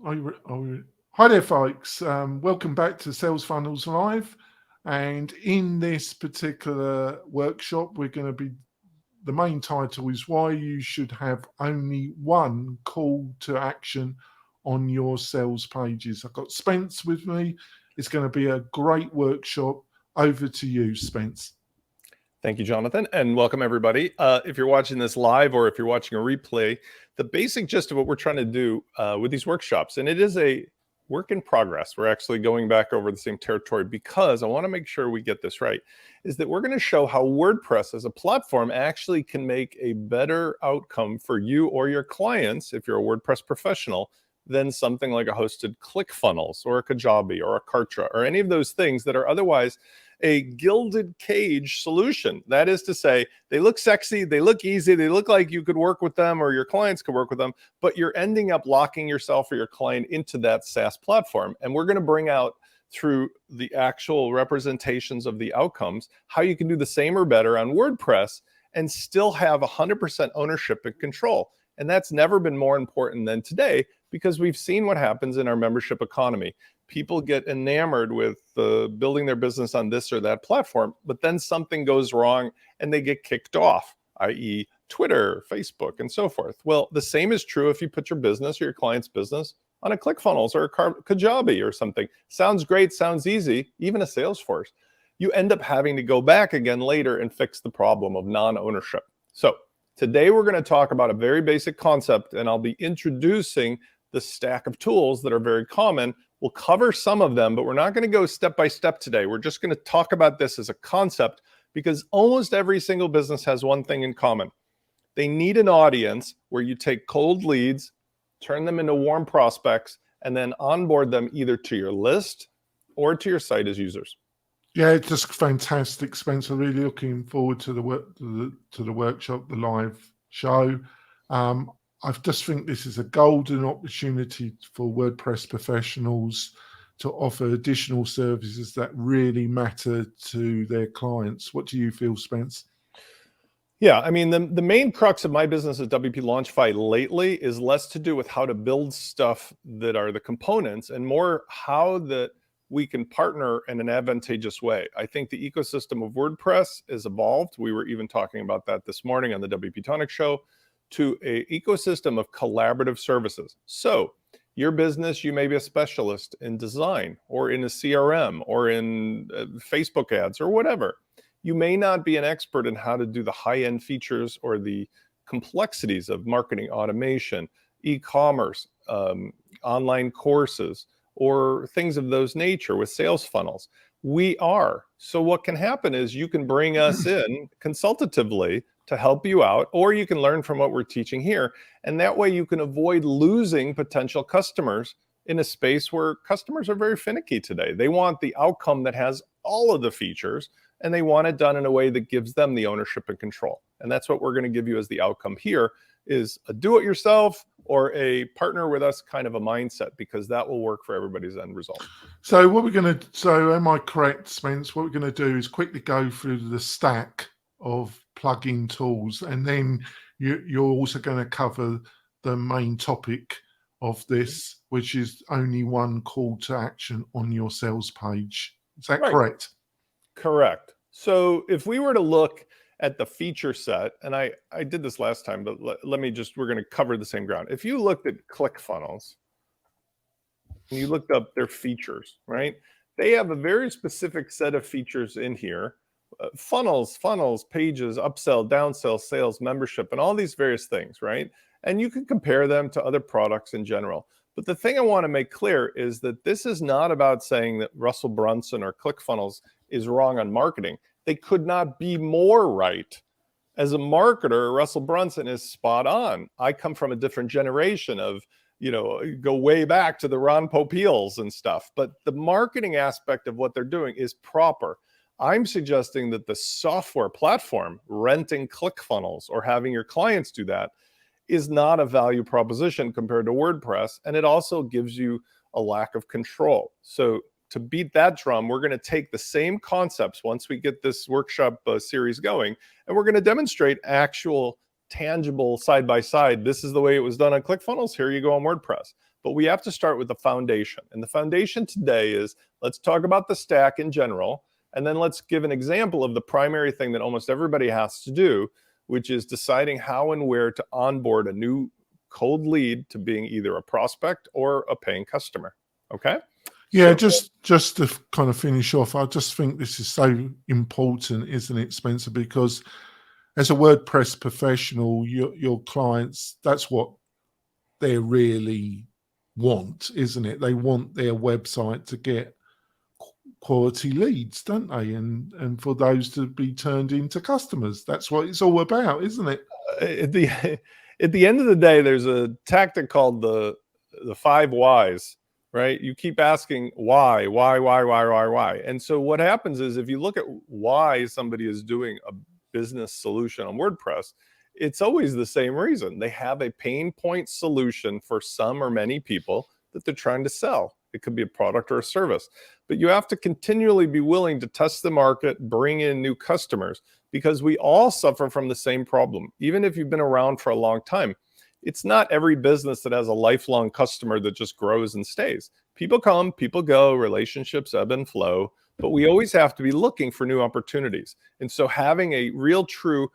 Hi there, folks. Welcome back to Sales Funnels Live. And in this particular workshop, the main title is why you should have only one call to action on your sales pages. I've got Spence with me. It's going to be a great workshop. Over to you, Spence. Thank you, Jonathan, and welcome everybody. If you're watching this live or if you're watching a replay, the basic gist of what we're trying to do with these workshops, and it is a work in progress. We're actually going back over the same territory because I want to make sure we get this right, is that we're going to show how WordPress as a platform actually can make a better outcome for you or your clients, if you're a WordPress professional, than something like a hosted ClickFunnels or a Kajabi or a Kartra or any of those things that are otherwise a gilded cage solution. That is to say, they look sexy, they look easy, they look like you could work with them or your clients could work with them, but you're ending up locking yourself or your client into that SaaS platform. And we're going to bring out through the actual representations of the outcomes, how you can do the same or better on WordPress and still have 100% ownership and control. And that's never been more important than today, because we've seen what happens in our membership economy. People get enamored with building their business on this or that platform, but then something goes wrong and they get kicked off, i.e. Twitter, Facebook, and so forth. Well, the same is true if you put your business or your client's business on a ClickFunnels or a Kajabi or something. Sounds great, sounds easy, even a Salesforce. You end up having to go back again later and fix the problem of non-ownership. So today we're going to talk about a very basic concept, and I'll be introducing the stack of tools that are very common. We'll cover some of them, but we're not going to go step by step today. We're just going to talk about this as a concept because almost every single business has one thing in common. They need an audience where you take cold leads, turn them into warm prospects, and then onboard them either to your list or to your site as users. Yeah, it's just fantastic, Spencer. Really looking forward to the workshop, the live show. I just think this is a golden opportunity for WordPress professionals to offer additional services that really matter to their clients. What do you feel, Spence? Yeah, I mean, the main crux of my business at WP LaunchFlows lately is less to do with how to build stuff that are the components and more how that we can partner in an advantageous way. I think the ecosystem of WordPress has evolved. We were even talking about that this morning on the WP-Tonic show, to an ecosystem of collaborative services. So your business, you may be a specialist in design or in a CRM or in Facebook ads or whatever. You may not be an expert in how to do the high-end features or the complexities of marketing automation, e-commerce, online courses, or things of those nature with sales funnels. We are. So what can happen is you can bring us in consultatively to help you out, or you can learn from what we're teaching here. And that way you can avoid losing potential customers in a space where customers are very finicky today. They want the outcome that has all of the features, and they want it done in a way that gives them the ownership and control. And that's what we're going to give you as the outcome here, is a do-it-yourself or a partner with us kind of a mindset, because that will work for everybody's end result. So am I correct, Spence? What we're going to do is quickly go through the stack of plugin tools, and then you're also going to cover the main topic of this, which is only one call to action on your sales page. Is that correct? Correct. So if we were to look at the feature set, and I did this last time, but we're going to cover the same ground. If you looked at ClickFunnels and you looked up their features, right? They have a very specific set of features in here. Funnels, pages, upsell, downsell, sales, membership, and all these various things, right? And you can compare them to other products in general. But the thing I want to make clear is that this is not about saying that Russell Brunson or ClickFunnels is wrong on marketing. They could not be more right. As a marketer, Russell Brunson is spot on. I come from a different generation of, go way back to the Ron Popeils and stuff. But the marketing aspect of what they're doing is proper. I'm suggesting that the software platform, renting ClickFunnels or having your clients do that, is not a value proposition compared to WordPress. And it also gives you a lack of control. So to beat that drum, we're going to take the same concepts once we get this workshop series going, and we're going to demonstrate actual tangible side by side. This is the way it was done on ClickFunnels. Here you go on WordPress. but we have to start with the foundation. And the foundation today is, let's talk about the stack in general, and then let's give an example of the primary thing that almost everybody has to do, which is deciding how and where to onboard a new cold lead to being either a prospect or a paying customer. Okay? Yeah, just to kind of finish off, I just think this is so important, isn't it, Spencer? Because as a WordPress professional, your clients, that's what they really want, isn't it? They want their website to get quality leads, don't they? And for those to be turned into customers. That's what it's all about, isn't it? At the end of the day, there's a tactic called the 5 whys, right? You keep asking why. And so what happens is, if you look at why somebody is doing a business solution on WordPress, it's always the same reason. They have a pain point solution for some or many people that they're trying to sell. It could be a product or a service, but you have to continually be willing to test the market, bring in new customers, because we all suffer from the same problem. Even if you've been around for a long time, it's not every business that has a lifelong customer that just grows and stays. People come, people go, relationships ebb and flow, but we always have to be looking for new opportunities. And so having a real true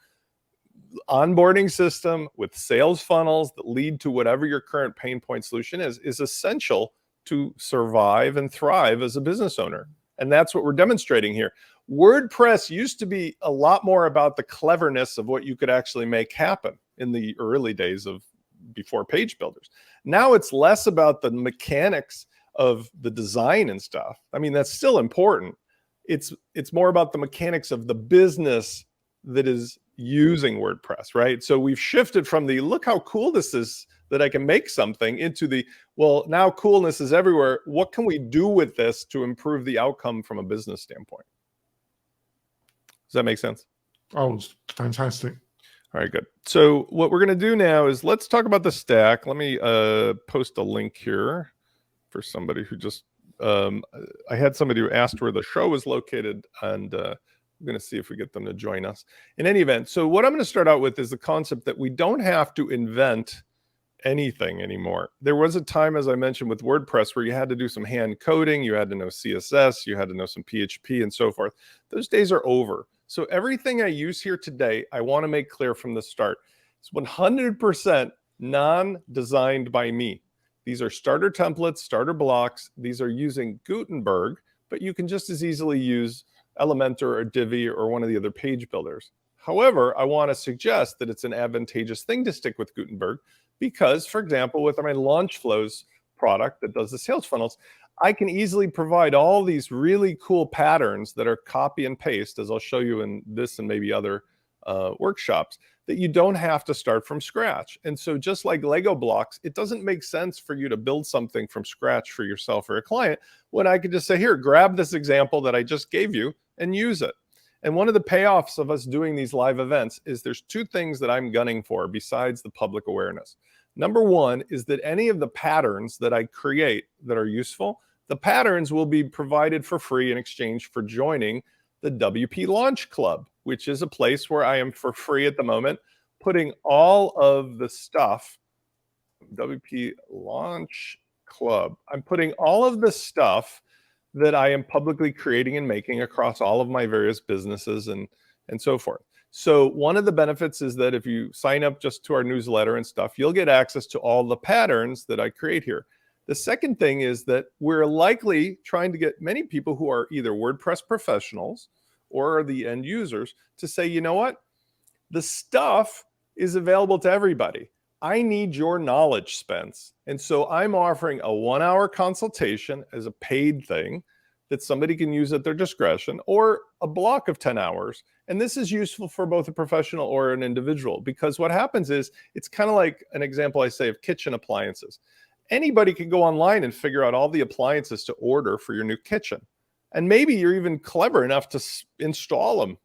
onboarding system with sales funnels that lead to whatever your current pain point solution is essential to survive and thrive as a business owner. And that's what we're demonstrating here. WordPress used to be a lot more about the cleverness of what you could actually make happen in the early days of before page builders. Now it's less about the mechanics of the design and stuff. I mean, that's still important. It's more about the mechanics of the business that is using WordPress, right? So we've shifted from the look how cool this is that I can make something into the, well, now coolness is everywhere. What can we do with this to improve the outcome from a business standpoint? Does that make sense? Oh, it's fantastic. All right, good. So what we're going to do now is let's talk about the stack. Let me post a link here for somebody who just, I had somebody who asked where the show was located, and I'm going to see if we get them to join us. In any event, so what I'm going to start out with is the concept that we don't have to invent anything anymore. There was a time, as I mentioned, with WordPress where you had to do some hand coding, you had to know CSS, you had to know some PHP and so forth. Those days are over. So everything I use here today, I want to make clear from the start. It's 100% non-designed by me. These are starter templates, starter blocks. These are using Gutenberg, but you can just as easily use Elementor or Divi or one of the other page builders. However, I want to suggest that it's an advantageous thing to stick with Gutenberg because, for example, with my LaunchFlows product that does the sales funnels, I can easily provide all these really cool patterns that are copy and paste, as I'll show you in this and maybe other workshops, that you don't have to start from scratch. And so just like Lego blocks, it doesn't make sense for you to build something from scratch for yourself or a client when I could just say, here, grab this example that I just gave you and use it. And one of the payoffs of us doing these live events is there's two things that I'm gunning for besides the public awareness. Number one is that any of the patterns that I create that are useful, the patterns will be provided for free in exchange for joining the WP Launch Club, which is a place where I am for free at the moment, putting all of the stuff, WP Launch Club, I'm putting all of the stuff that I am publicly creating and making across all of my various businesses and so forth. So one of the benefits is that if you sign up just to our newsletter and stuff, you'll get access to all the patterns that I create here. The second thing is that we're likely trying to get many people who are either WordPress professionals or are the end users to say, you know what? The stuff is available to everybody. I need your knowledge, Spence. And so I'm offering a 1-hour consultation as a paid thing that somebody can use at their discretion, or a block of 10 hours. And this is useful for both a professional or an individual, because what happens is it's kind of like an example I say of kitchen appliances. Anybody can go online and figure out all the appliances to order for your new kitchen. And maybe you're even clever enough to install them.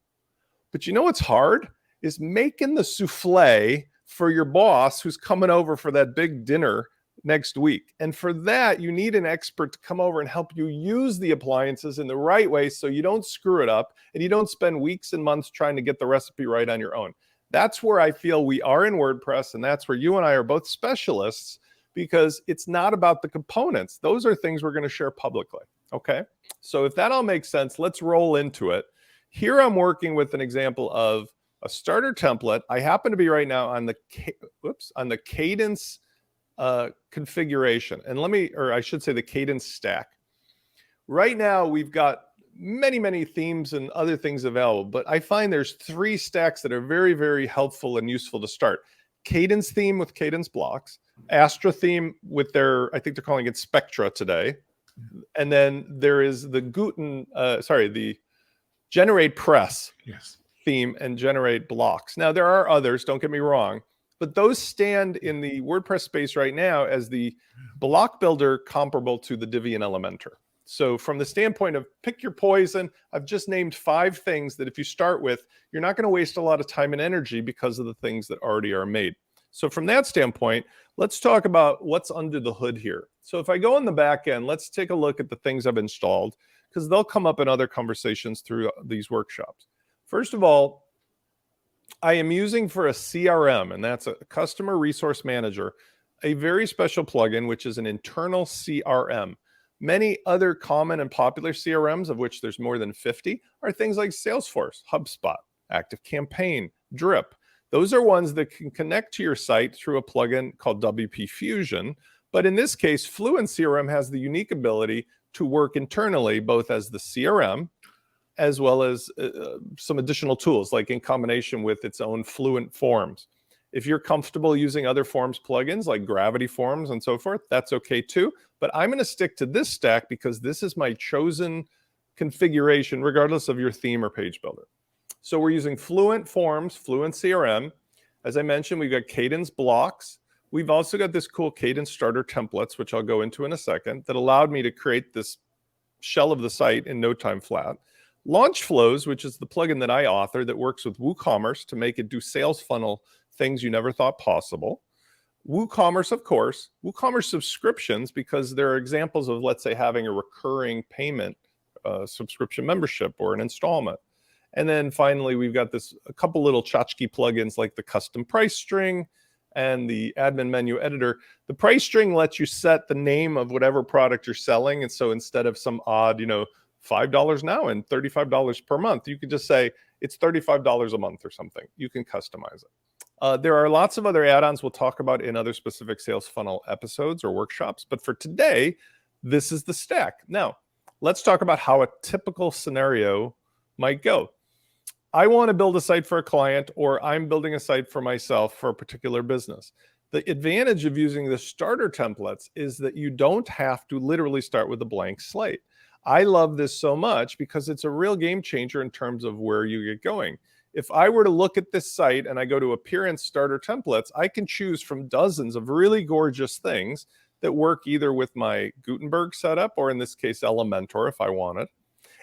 But you know what's hard is making the souffle for your boss who's coming over for that big dinner next week. And for that, you need an expert to come over and help you use the appliances in the right way so you don't screw it up and you don't spend weeks and months trying to get the recipe right on your own. That's where I feel we are in WordPress, and that's where you and I are both specialists, because it's not about the components. Those are things we're going to share publicly. Okay. So if that all makes sense, let's roll into it. Here I'm working with an example of a starter template. I happen to be right now on the Cadence configuration. And I should say the Cadence stack. Right now we've got many themes and other things available, but I find there's 3 stacks that are very, very helpful and useful to start. Cadence theme with Cadence Blocks, Astra theme with I think they're calling it Spectra today. And then there is the the Generate Press theme and Generate Blocks. Now there are others, don't get me wrong, but those stand in the WordPress space right now as the block builder comparable to the Divi and Elementor. So from the standpoint of pick your poison, I've just named 5 things that if you start with, you're not going to waste a lot of time and energy because of the things that already are made. So from that standpoint, let's talk about what's under the hood here. So if I go on the back end, let's take a look at the things I've installed, because they'll come up in other conversations through these workshops. First of all, I am using for a CRM, and that's a Customer Resource Manager, a very special plugin, which is an internal CRM. Many other common and popular CRMs, of which there's more than 50, are things like Salesforce, HubSpot, ActiveCampaign, Drip. Those are ones that can connect to your site through a plugin called WP Fusion. But in this case, Fluent CRM has the unique ability to work internally, both as the CRM, as well as some additional tools, like in combination with its own Fluent Forms. If you're comfortable using other forms plugins like Gravity Forms and so forth, that's okay too. But I'm going to stick to this stack because this is my chosen configuration, regardless of your theme or page builder. So we're using Fluent Forms, Fluent CRM. As I mentioned, we've got Cadence Blocks. We've also got this cool Cadence Starter templates, which I'll go into in a second, that allowed me to create this shell of the site in no time flat. LaunchFlows, which is the plugin that I author that works with WooCommerce to make it do sales funnel things you never thought possible. WooCommerce, of course, WooCommerce subscriptions, because there are examples of, let's say, having a recurring payment subscription membership or an installment. And then finally, we've got a couple little tchotchke plugins like the custom price string and the admin menu editor. The price string lets you set the name of whatever product you're selling. And so instead of some odd, $5 now and $35 per month, you could just say it's $35 a month or something. You can customize it. There are lots of other add-ons we'll talk about in other specific sales funnel episodes or workshops. But for today, this is the stack. Now, let's talk about how a typical scenario might go. I want to build a site for a client, or I'm building a site for myself for a particular business. The advantage of using the starter templates is that you don't have to literally start with a blank slate. I love this so much because it's a real game changer in terms of where you get going. If I were to look at this site and I go to Appearance Starter Templates, I can choose from dozens of really gorgeous things that work either with my Gutenberg setup or in this case, Elementor if I want it.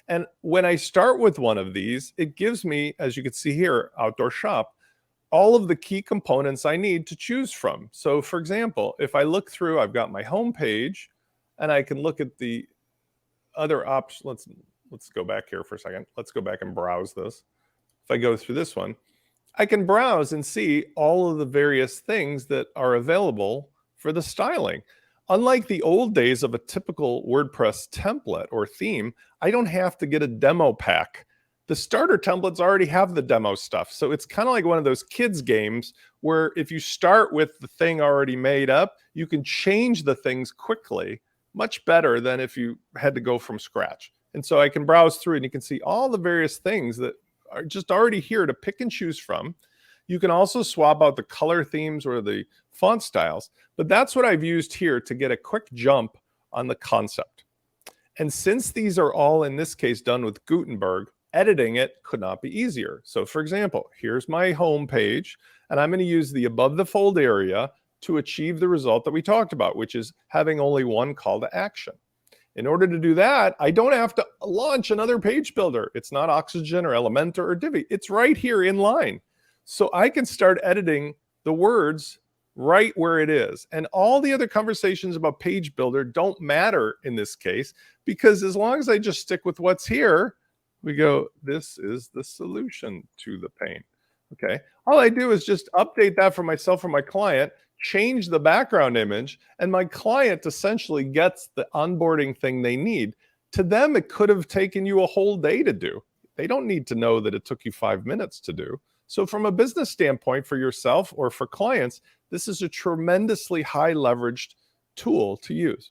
And when I start with one of these, it gives me, as you can see here, Outdoor Shop, all of the key components I need to choose from. So for example, if I look through, I've got my home page and I can look at the other options. Let's go back here for a second. Let's go back and browse this. If I go through this one, I can browse and see all of the various things that are available for the styling. Unlike the old days of a typical WordPress template or theme, I don't have to get a demo pack. The starter templates already have the demo stuff. So it's kind of like one of those kids games where if you start with the thing already made up, you can change the things quickly, much better than if you had to go from scratch. And so I can browse through and you can see all the various things that are just already here to pick and choose from. You can also swap out the color themes or the font styles, but that's what I've used here to get a quick jump on the concept. And since these are all in this case done with Gutenberg, editing it could not be easier. So for example, here's my home page, and I'm going to use the above the fold area to achieve the result that we talked about, which is having only one call to action. In order to do that, I don't have to launch another page builder. It's not Oxygen or Elementor or Divi. It's right here in line. So I can start editing the words right where it is. And all the other conversations about page builder don't matter in this case, because as long as I just stick with what's here, we go, this is the solution to the pain. Okay. All I do is just update that for myself or my client, change the background image, and my client essentially gets the onboarding thing they need. To them, it could have taken you a whole day to do. They don't need to know that it took you 5 minutes to do. So from a business standpoint for yourself or for clients, this is a tremendously high leveraged tool to use.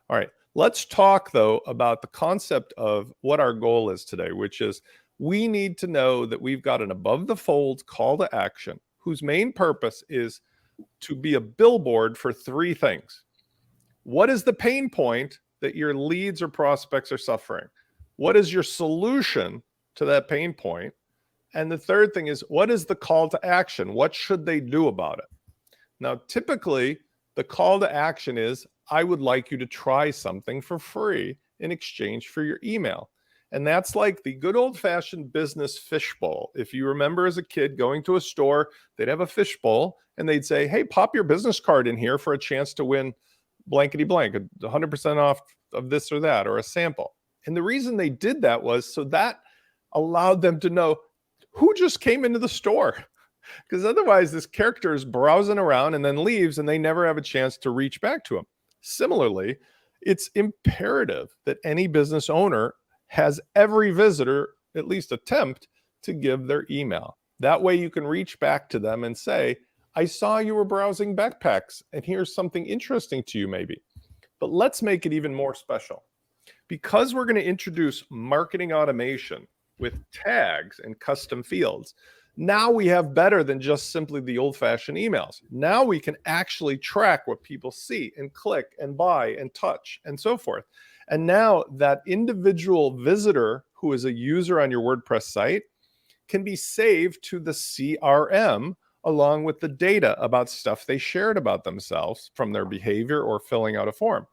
All right, let's talk though about the concept of what our goal is today, which is we need to know that we've got an above the fold call to action whose main purpose is to be a billboard for 3 things. What is the pain point that your leads or prospects are suffering? What is your solution to that pain point? And the third thing is, what is the call to action? What should they do about it? Now, typically, the call to action is, I would like you to try something for free in exchange for your email. And that's like the good old-fashioned business fishbowl. If you remember as a kid going to a store, they'd have a fishbowl and they'd say, hey, pop your business card in here for a chance to win blankety blank, 100% off of this or that, or a sample. And the reason they did that was so that allowed them to know who just came into the store. Because otherwise this character is browsing around and then leaves and they never have a chance to reach back to him. Similarly, it's imperative that any business owner has every visitor at least attempt to give their email. That way you can reach back to them and say, I saw you were browsing backpacks and here's something interesting to you maybe. But let's make it even more special. Because we're going to introduce marketing automation with tags and custom fields, now we have better than just simply the old-fashioned emails. Now we can actually track what people see and click and buy and touch and so forth. And now that individual visitor who is a user on your WordPress site can be saved to the CRM along with the data about stuff they shared about themselves from their behavior or filling out a form.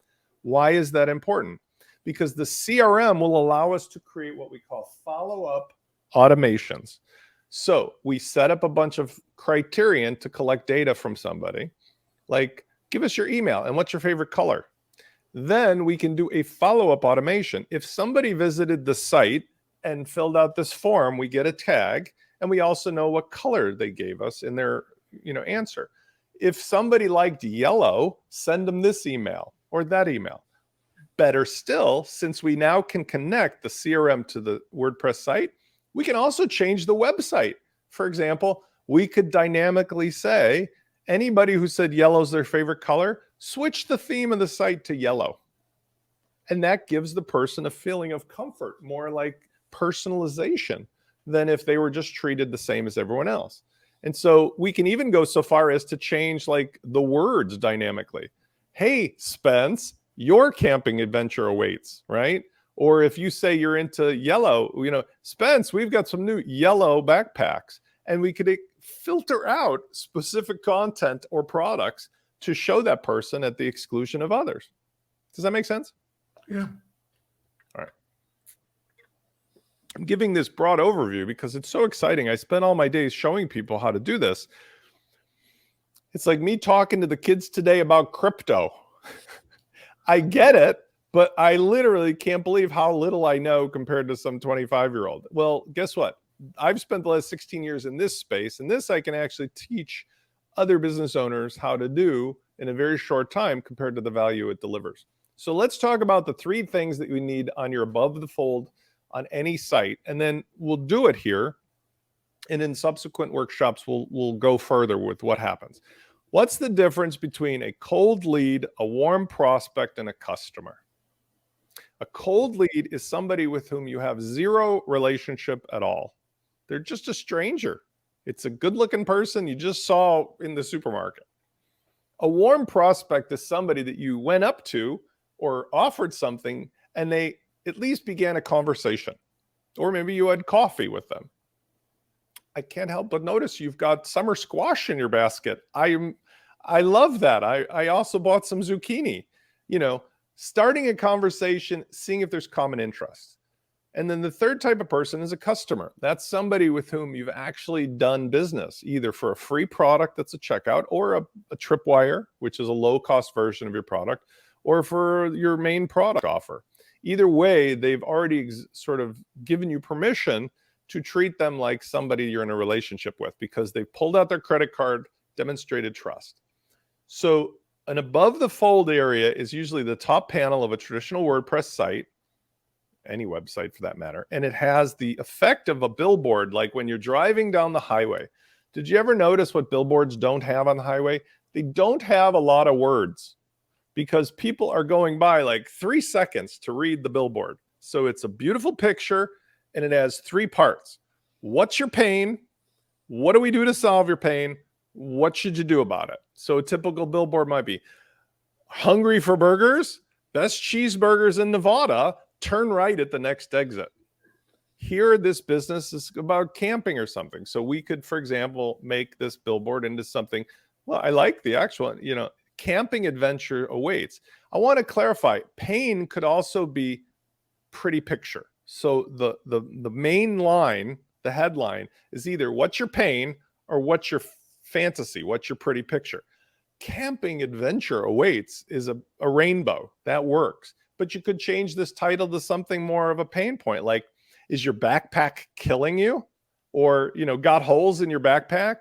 Why is that important? Because the CRM will allow us to create what we call follow-up automations. So we set up a bunch of criterion to collect data from somebody, like give us your email and what's your favorite color. Then we can do a follow-up automation. If somebody visited the site and filled out this form, we get a tag, and we also know what color they gave us in their answer. If somebody liked yellow, send them this email or that email. Better still, since we now can connect the CRM to the WordPress site, we can also change the website. For example, we could dynamically say, anybody who said yellow is their favorite color, switch the theme of the site to yellow. And that gives the person a feeling of comfort, more like personalization than if they were just treated the same as everyone else. And so we can even go so far as to change like the words dynamically. Hey, Spence, your camping adventure awaits, right? Or if you say you're into yellow, Spence, we've got some new yellow backpacks, and we could filter out specific content or products to show that person at the exclusion of others. Does that make sense? Yeah. All right. I'm giving this broad overview because it's so exciting. I spent all my days showing people how to do this. It's like me talking to the kids today about crypto. I get it, but I literally can't believe how little I know compared to some 25-year-old. Well, guess what? I've spent the last 16 years in this space, and this I can actually teach other business owners how to do in a very short time compared to the value it delivers. So let's talk about the 3 things that you need on your above the fold on any site, and then we'll do it here. And in subsequent workshops, we'll go further with what happens. What's the difference between a cold lead, a warm prospect, and a customer? A cold lead is somebody with whom you have zero relationship at all. They're just a stranger. It's a good-looking person you just saw in the supermarket. A warm prospect is somebody that you went up to or offered something, and they at least began a conversation. Or maybe you had coffee with them. I can't help but notice you've got summer squash in your basket. I love that. I also bought some zucchini. Starting a conversation, seeing if there's common interest. And then the third type of person is a customer. That's somebody with whom you've actually done business, either for a free product that's a checkout, or a tripwire, which is a low-cost version of your product, or for your main product offer. Either way, they've already sort of given you permission to treat them like somebody you're in a relationship with because they've pulled out their credit card, demonstrated trust. So an above the fold area is usually the top panel of a traditional WordPress site, any website for that matter, and it has the effect of a billboard, like when you're driving down the highway. Did you ever notice what billboards don't have on the highway? They don't have a lot of words because people are going by like 3 seconds to read the billboard. So it's a beautiful picture and it has 3 parts. What's your pain? What do we do to solve your pain? What should you do about it? So a typical billboard might be, hungry for burgers? Best cheeseburgers in Nevada. Turn right at the next exit. Here, this business is about camping or something. So we could, for example, make this billboard into something. Well, I like the actual, camping adventure awaits. I want to clarify, pain could also be pretty picture. So the main line, the headline, is either what's your pain or what's your fantasy, what's your pretty picture. Camping adventure awaits is a rainbow. That works. But you could change this title to something more of a pain point, like, is your backpack killing you? Or, got holes in your backpack?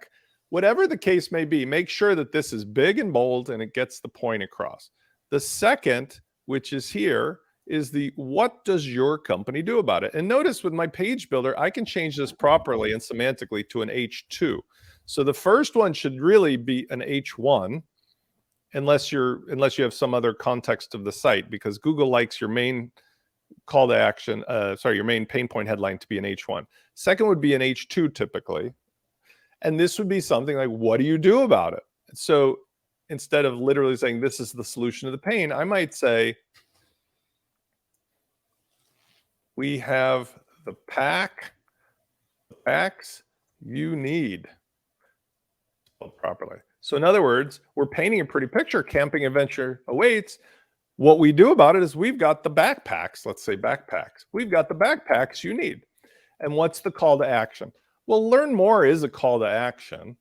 Whatever the case may be, make sure that this is big and bold and it gets the point across. The second, which is here, is the what does your company do about it? And notice with my page builder, I can change this properly and semantically to an H2. So the first one should really be an H1, unless you have some other context of the site, because Google likes your main call to action, your main pain point headline to be an H1. Second would be an H2 typically. And this would be something like, what do you do about it? So instead of literally saying, this is the solution to the pain, I might say, we have the packs you need. Spelled properly. So in other words, we're painting a pretty picture. Camping adventure awaits. What we do about it is we've got the backpacks. Let's say backpacks. We've got the backpacks you need. And what's the call to action? Well, learn more is a call to action,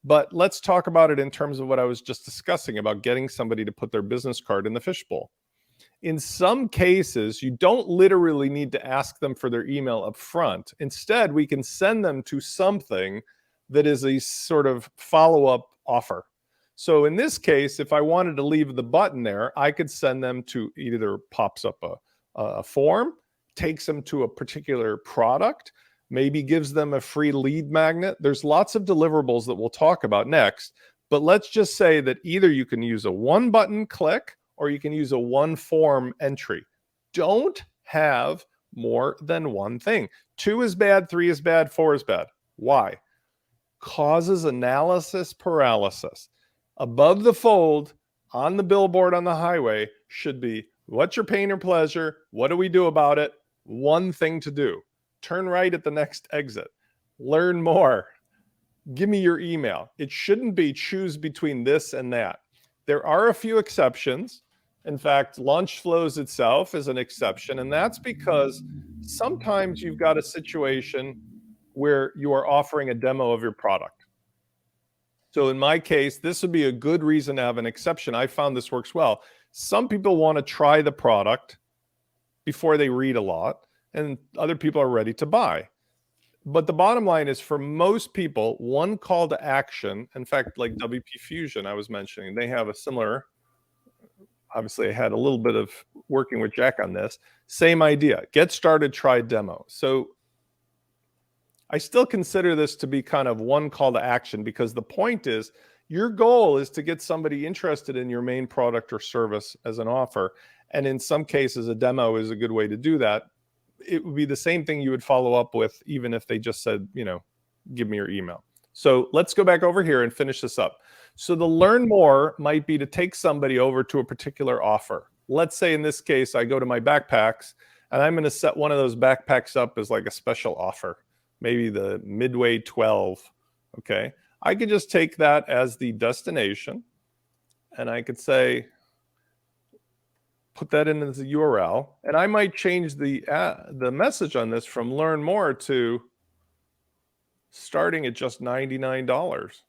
but let's talk about it in terms of what I was just discussing about getting somebody to put their business card in the fishbowl. In some cases, you don't literally need to ask them for their email up front. Instead, we can send them to something that is a sort of follow-up offer. So in this case, if I wanted to leave the button there, I could send them to either pops up a form, takes them to a particular product, maybe gives them a free lead magnet. There's lots of deliverables that we'll talk about next, but let's just say that either you can use a one button click or you can use a one form entry. Don't have more than one thing. 2 is bad, 3 is bad, 4 is bad. Why? Causes analysis paralysis. Above the fold on the billboard on the highway should be, what's your pain or pleasure? What do we do about it? One thing to do. Turn right at the next exit. Learn more. Give me your email. It shouldn't be choose between this and that. There are a few exceptions. In fact, LaunchFlows itself is an exception, and that's because sometimes you've got a situation where you are offering a demo of your product. So in my case, this would be a good reason to have an exception. I found this works well. Some people want to try the product before they read a lot, and other people are ready to buy. But the bottom line is, for most people, one call to action, in fact, like WP Fusion I was mentioning, they have a similar, obviously I had a little bit of working with Jack on this, same idea, get started, try demo. So I still consider this to be kind of one call to action, because the point is, your goal is to get somebody interested in your main product or service as an offer. And in some cases, a demo is a good way to do that. It would be the same thing you would follow up with, even if they just said, give me your email. So let's go back over here and finish this up. So the learn more might be to take somebody over to a particular offer. Let's say in this case, I go to my backpacks and I'm going to set one of those backpacks up as like a special offer, maybe the Midway 12. Okay. I could just take that as the destination and I could say, put that in as a URL, and I might change the message on this from learn more to starting at just $99.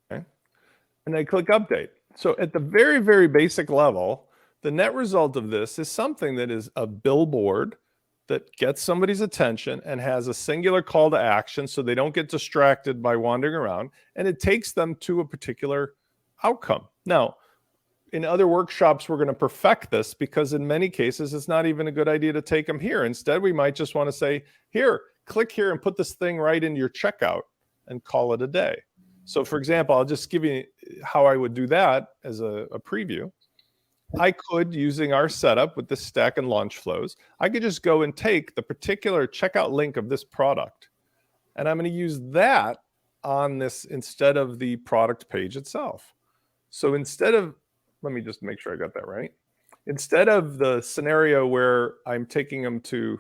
Okay. And I click update. So at the very, very basic level, the net result of this is something that is a billboard that gets somebody's attention and has a singular call to action so they don't get distracted by wandering around, and it takes them to a particular outcome. Now, in other workshops, we're going to perfect this, because in many cases, it's not even a good idea to take them here. Instead, we might just want to say, here, click here and put this thing right into your checkout and call it a day. So for example, I'll just give you how I would do that as a preview. I could, using our setup with this stack and LaunchFlows, I could just go and take the particular checkout link of this product, and I'm going to use that on this instead of the product page itself. So instead of, let me just make sure I got that right. Instead of the scenario where I'm taking them to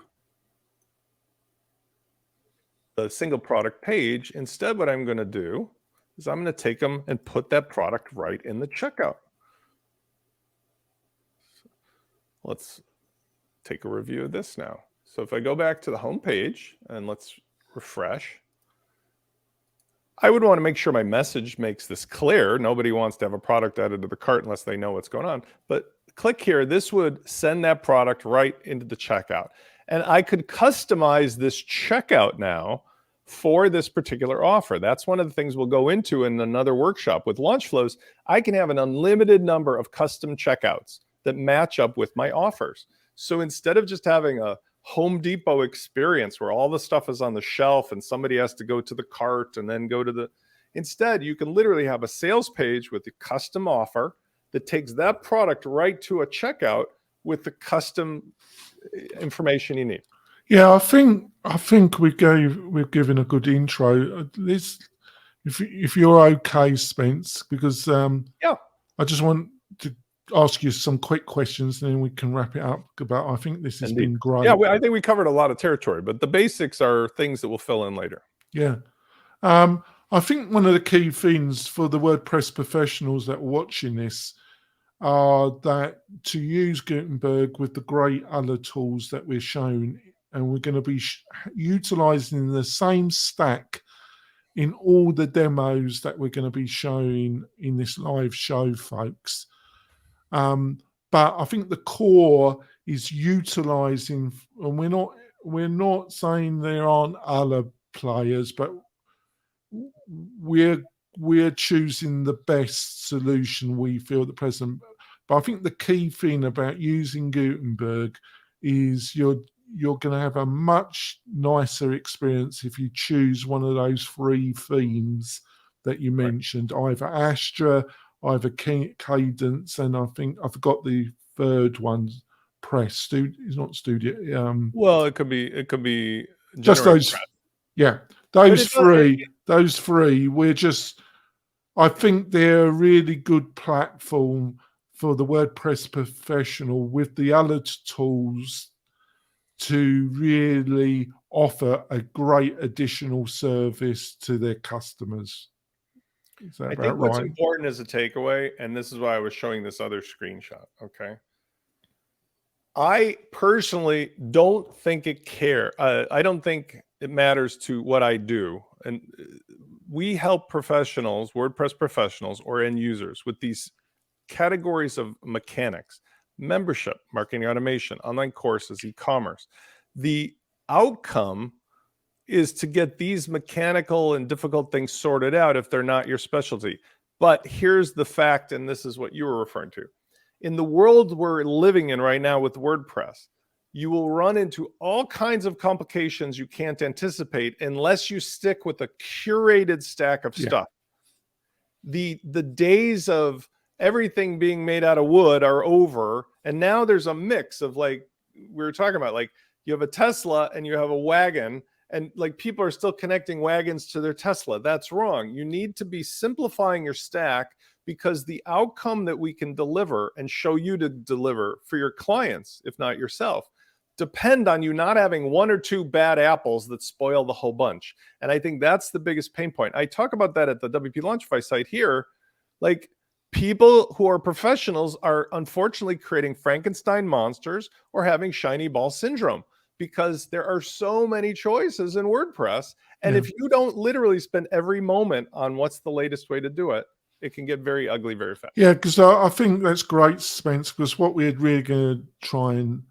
the single product page, instead what I'm going to do is I'm going to take them and put that product right in the checkout. Let's take a review of this now. So if I go back to the home page and let's refresh, I would want to make sure my message makes this clear. Nobody wants to have a product added to the cart unless they know what's going on. But click here. This would send that product right into the checkout. And I could customize this checkout now for this particular offer. That's one of the things we'll go into in another workshop with LaunchFlows. I can have an unlimited number of custom checkouts that match up with my offers. So instead of just having a Home Depot experience where all the stuff is on the shelf and somebody has to go to the cart and then go to the, instead you can literally have a sales page with a custom offer that takes that product right to a checkout with the custom information you need. Yeah, I think we've given a good intro. This, if you're okay, Spence, because yeah, I just want to ask you some quick questions, and then we can wrap it up. I think this has been great. Yeah, I think we covered a lot of territory, but the basics are things that we'll fill in later. Yeah. I think one of the key things for the WordPress professionals that are watching this are that to use Gutenberg with the great other tools that we're shown, and we're going to be utilizing the same stack in all the demos that we're going to be showing in this live show, folks. But I think the core is utilizing, and we're not saying there aren't other players, but we're choosing the best solution we feel at present. But I think the key thing about using Gutenberg is you're going to have a much nicer experience if you choose one of those free themes that you mentioned, either Astra, either Cadence, and I think I forgot the third one. Press. It's not Studio. Well, it could be just those. Press. Yeah, those three. Those three. I think they're a really good platform for the WordPress professional with the other tools to really offer a great additional service to their customers. I think what's important as a takeaway, and this is why I was showing this other screenshot, okay? I personally don't think I don't think it matters to what I do. And we help professionals, WordPress professionals or end users with these categories of mechanics: membership, marketing automation, online courses, e-commerce. The outcome is to get these mechanical and difficult things sorted out if they're not your specialty. But here's the fact, and this is what you were referring to. In the world we're living in right now with WordPress, you will run into all kinds of complications you can't anticipate unless you stick with a curated stack of stuff. The days of everything being made out of wood are over, and now there's a mix of, like we were talking about, like you have a Tesla and you have a wagon, and like people are still connecting wagons to their Tesla. That's wrong. You need to be simplifying your stack, because the outcome that we can deliver and show you to deliver for your clients, if not yourself, depend on you not having one or two bad apples that spoil the whole bunch. And I think that's the biggest pain point. I talk about that at the WP Launchify site here. Like, people who are professionals are unfortunately creating Frankenstein monsters or having shiny ball syndrome, because there are so many choices in WordPress. And if you don't literally spend every moment on what's the latest way to do it, it can get very ugly very fast. Yeah, because I think that's great, Spence, because what we're really going to try and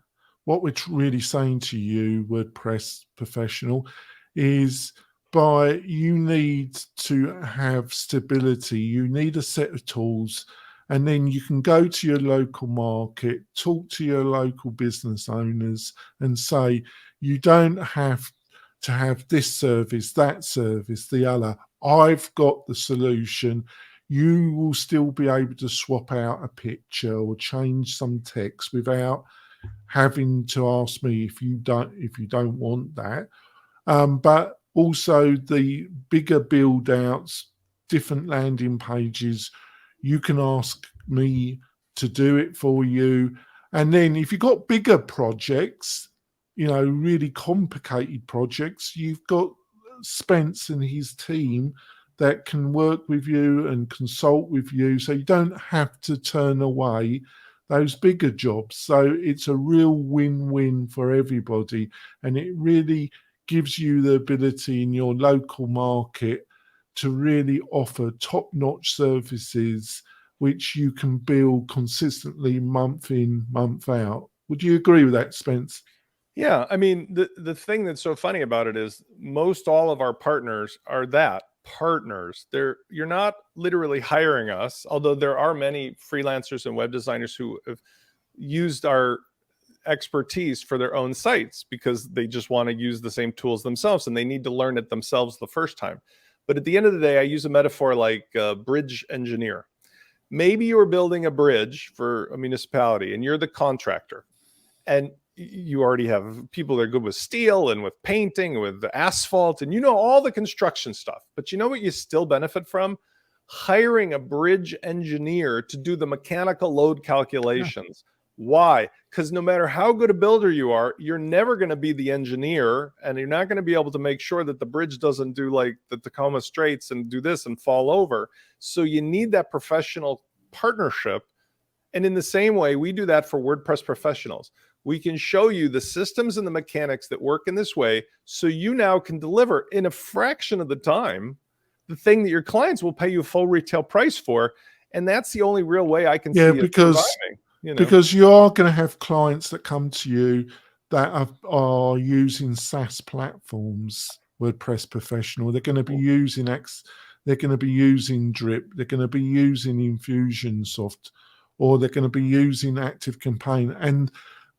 what we're really saying to you, WordPress professional, is you need to have stability. You need a set of tools, and then you can go to your local market, talk to your local business owners, and say, you don't have to have this service, that service, the other. I've got the solution. You will still be able to swap out a picture or change some text without having to ask me if you don't want that. But also the bigger build outs, different landing pages, you can ask me to do it for you. And then if you've got bigger projects, really complicated projects, you've got Spence and his team that can work with you and consult with you, so you don't have to turn away those bigger jobs. So it's a real win-win for everybody, and it really gives you the ability in your local market to really offer top-notch services which you can build consistently month in, month out. Would you agree with that, Spence? Yeah, I mean, the thing that's so funny about it is most all of our partners are partners. You're not literally hiring us, although there are many freelancers and web designers who have used our expertise for their own sites because they just want to use the same tools themselves and they need to learn it themselves the first time. But at the end of the day, I use a metaphor like a bridge engineer. Maybe you're building a bridge for a municipality and you're the contractor, and you already have people that are good with steel and with painting, with the asphalt, and all the construction stuff. But you know what you still benefit from? Hiring a bridge engineer to do the mechanical load calculations. Yeah. Why? Because no matter how good a builder you are, you're never going to be the engineer, and you're not going to be able to make sure that the bridge doesn't do like the Tacoma Straits and do this and fall over. So you need that professional partnership. And in the same way, we do that for WordPress professionals. We can show you the systems and the mechanics that work in this way, so you now can deliver in a fraction of the time the thing that your clients will pay you full retail price for. And that's the only real way I can see it surviving. Because you are going to have clients that come to you that are using SaaS platforms, WordPress professional. They're going to be using they're going to be using Drip, they're going to be using Infusionsoft, or they're going to be using ActiveCampaign, and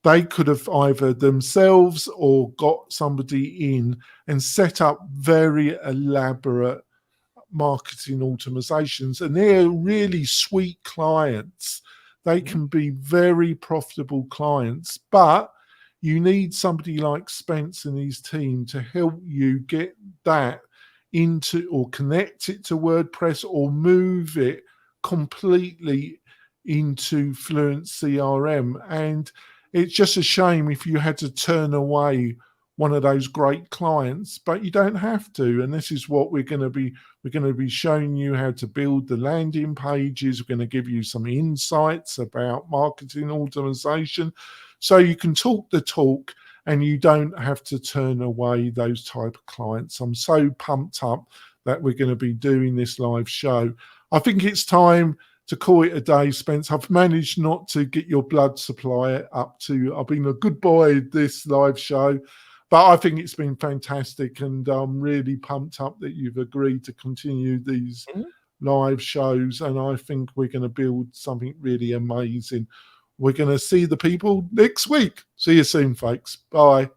they could have either themselves or got somebody in and set up very elaborate marketing automatizations, and they're really sweet clients. They can be very profitable clients, but you need somebody like Spence and his team to help you get that into, or connect it to WordPress, or move it completely into Fluent CRM. And it's just a shame if you had to turn away one of those great clients, but you don't have to. And this is what we're going to be showing you how to build the landing pages. We're going to give you some insights about marketing automation, so you can talk the talk and you don't have to turn away those type of clients. I'm so pumped up that we're going to be doing this live show. I think it's time to call it a day, Spence. I've managed not to get your blood supply up to, I've been a good boy at this live show, but I think it's been fantastic, and I'm really pumped up that you've agreed to continue these live shows, and I think we're going to build something really amazing. We're going to see the people next week. See you soon, folks. Bye.